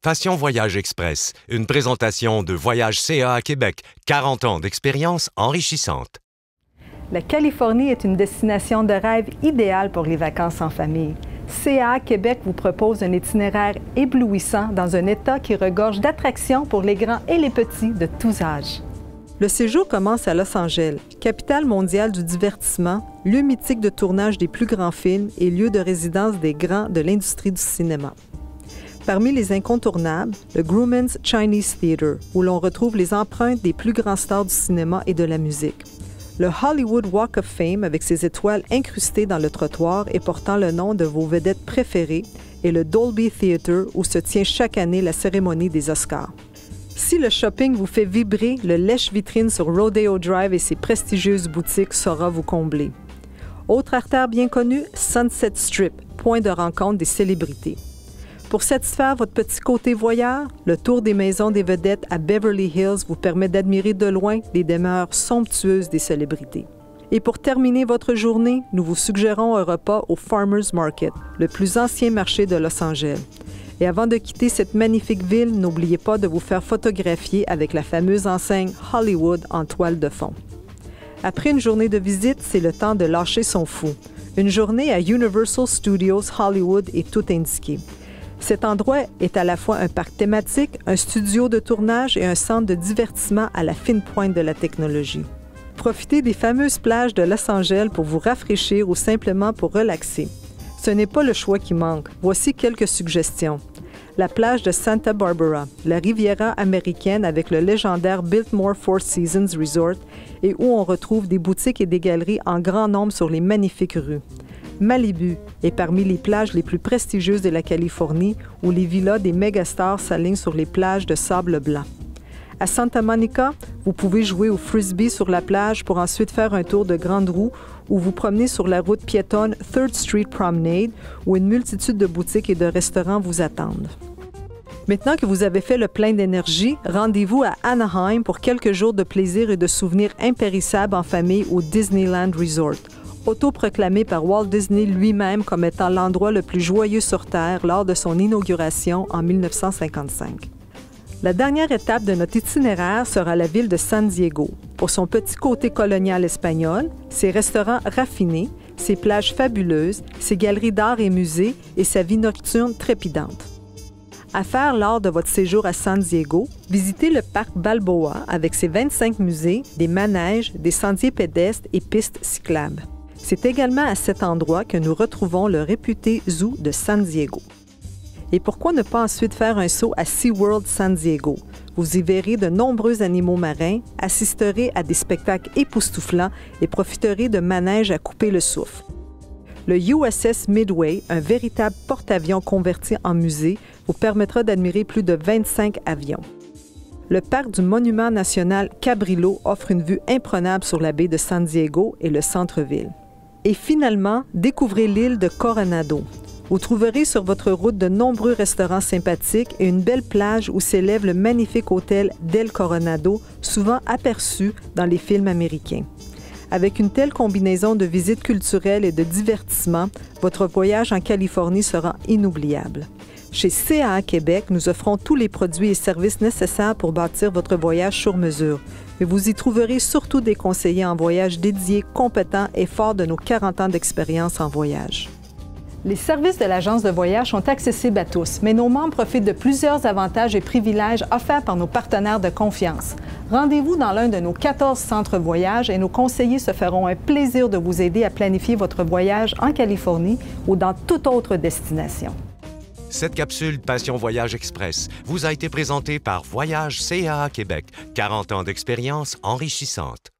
Passion Voyage Express, une présentation de Voyage CA à Québec, 40 ans d'expérience enrichissante. La Californie est une destination de rêve idéale pour les vacances en famille. CA Québec vous propose un itinéraire éblouissant dans un État qui regorge d'attractions pour les grands et les petits de tous âges. Le séjour commence à Los Angeles, capitale mondiale du divertissement, lieu mythique de tournage des plus grands films et lieu de résidence des grands de l'industrie du cinéma. Parmi les incontournables, le Grauman's Chinese Theatre, où l'on retrouve les empreintes des plus grands stars du cinéma et de la musique. Le Hollywood Walk of Fame, avec ses étoiles incrustées dans le trottoir et portant le nom de vos vedettes préférées, et le Dolby Theatre, où se tient chaque année la cérémonie des Oscars. Si le shopping vous fait vibrer, le lèche-vitrine sur Rodeo Drive et ses prestigieuses boutiques saura vous combler. Autre artère bien connue, Sunset Strip, point de rencontre des célébrités. Pour satisfaire votre petit côté voyeur, le tour des maisons des vedettes à Beverly Hills vous permet d'admirer de loin les demeures somptueuses des célébrités. Et pour terminer votre journée, nous vous suggérons un repas au Farmers Market, le plus ancien marché de Los Angeles. Et avant de quitter cette magnifique ville, n'oubliez pas de vous faire photographier avec la fameuse enseigne Hollywood en toile de fond. Après une journée de visite, c'est le temps de lâcher son fou. Une journée à Universal Studios Hollywood est tout indiquée. Cet endroit est à la fois un parc thématique, un studio de tournage et un centre de divertissement à la fine pointe de la technologie. Profitez des fameuses plages de Los Angeles pour vous rafraîchir ou simplement pour relaxer. Ce n'est pas le choix qui manque. Voici quelques suggestions. La plage de Santa Barbara, la Riviera américaine avec le légendaire Biltmore Four Seasons Resort et où on retrouve des boutiques et des galeries en grand nombre sur les magnifiques rues. Malibu est parmi les plages les plus prestigieuses de la Californie où les villas des mégastars s'alignent sur les plages de sable blanc. À Santa Monica, vous pouvez jouer au frisbee sur la plage pour ensuite faire un tour de grande roue ou vous promener sur la route piétonne 3rd Street Promenade où une multitude de boutiques et de restaurants vous attendent. Maintenant que vous avez fait le plein d'énergie, rendez-vous à Anaheim pour quelques jours de plaisir et de souvenirs impérissables en famille au Disneyland Resort, autoproclamé par Walt Disney lui-même comme étant l'endroit le plus joyeux sur Terre lors de son inauguration en 1955. La dernière étape de notre itinéraire sera la ville de San Diego, pour son petit côté colonial espagnol, ses restaurants raffinés, ses plages fabuleuses, ses galeries d'art et musées et sa vie nocturne trépidante. À faire lors de votre séjour à San Diego, visitez le parc Balboa avec ses 25 musées, des manèges, des sentiers pédestres et pistes cyclables. C'est également à cet endroit que nous retrouvons le réputé zoo de San Diego. Et pourquoi ne pas ensuite faire un saut à SeaWorld San Diego? Vous y verrez de nombreux animaux marins, assisterez à des spectacles époustouflants et profiterez de manèges à couper le souffle. Le USS Midway, un véritable porte-avions converti en musée, vous permettra d'admirer plus de 25 avions. Le parc du Monument national Cabrillo offre une vue imprenable sur la baie de San Diego et le centre-ville. Et finalement, découvrez l'île de Coronado. Vous trouverez sur votre route de nombreux restaurants sympathiques et une belle plage où s'élève le magnifique hôtel Del Coronado, souvent aperçu dans les films américains. Avec une telle combinaison de visites culturelles et de divertissement, votre voyage en Californie sera inoubliable. Chez CA Québec, nous offrons tous les produits et services nécessaires pour bâtir votre voyage sur mesure. Mais vous y trouverez surtout des conseillers en voyage dédiés, compétents et forts de nos 40 ans d'expérience en voyage. Les services de l'agence de voyage sont accessibles à tous, mais nos membres profitent de plusieurs avantages et privilèges offerts par nos partenaires de confiance. Rendez-vous dans l'un de nos 14 centres voyage et nos conseillers se feront un plaisir de vous aider à planifier votre voyage en Californie ou dans toute autre destination. Cette capsule Passion Voyage Express vous a été présentée par Voyage CA à Québec, 40 ans d'expérience enrichissante.